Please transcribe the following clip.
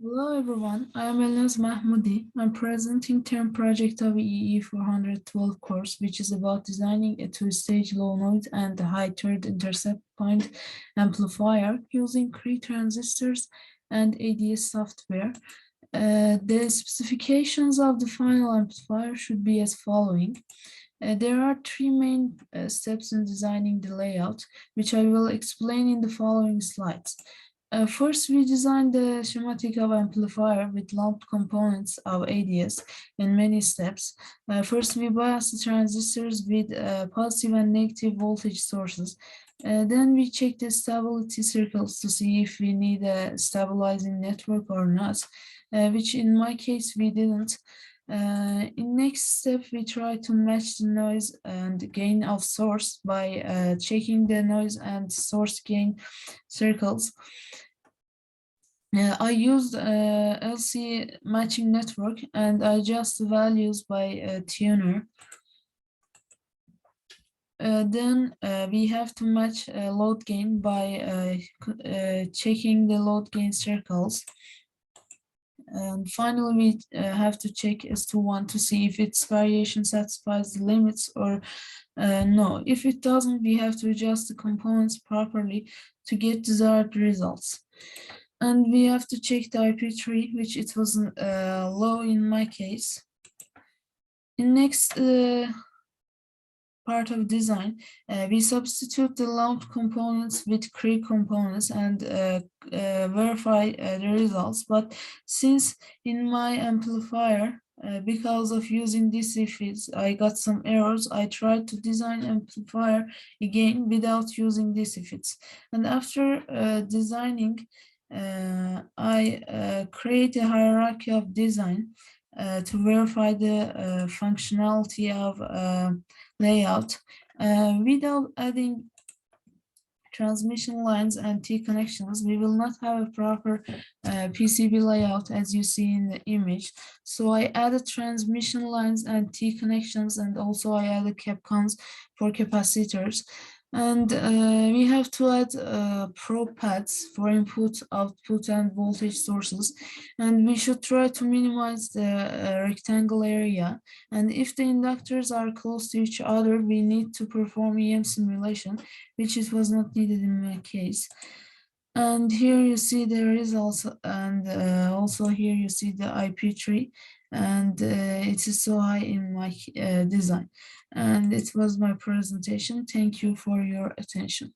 Hello everyone, I am Elnaz Mahmoudi. I'm presenting term project of EEE 412 course, which is about designing a two-stage low noise and high third intercept point amplifier using Cree transistors and ADS software. The specifications of the final amplifier should be as following. There are three main steps in designing the layout, which I will explain in the following slides. First, we designed the schematic of amplifier with lumped components of ADS in many steps. First, we bias the transistors with positive and negative voltage sources. Then we check the stability circles to see if we need a stabilizing network or not, which in my case we didn't. In next step, we try to match the noise and gain of source by checking the noise and source gain circles. I used LC matching network and I adjust the values by tuner. Then we have to match load gain by checking the load gain circles. And finally, we have to check S21 to see if its variation satisfies the limits or no. If it doesn't, we have to adjust the components properly to get desired results. And we have to check the IP3, which it was low in my case. In next part of design, we substitute the lumped components with Cree components and verify the results. But since in my amplifier, because of using DC feeds, I got some errors. I tried to design amplifier again without using DC feeds. And after designing, I create a hierarchy of design to verify the functionality of layout without adding transmission lines and T connections. We will not have a proper PCB layout as you see in the image. So I added transmission lines and T connections, and also I added capcons for capacitors. And we have to add probe pads for input, output, and voltage sources. And we should try to minimize the rectangle area. And if the inductors are close to each other, we need to perform EM simulation, which it was not needed in my case. And here you see the results, and also here you see the IP3, and it is so high in my design. And it was my presentation. Thank you for your attention.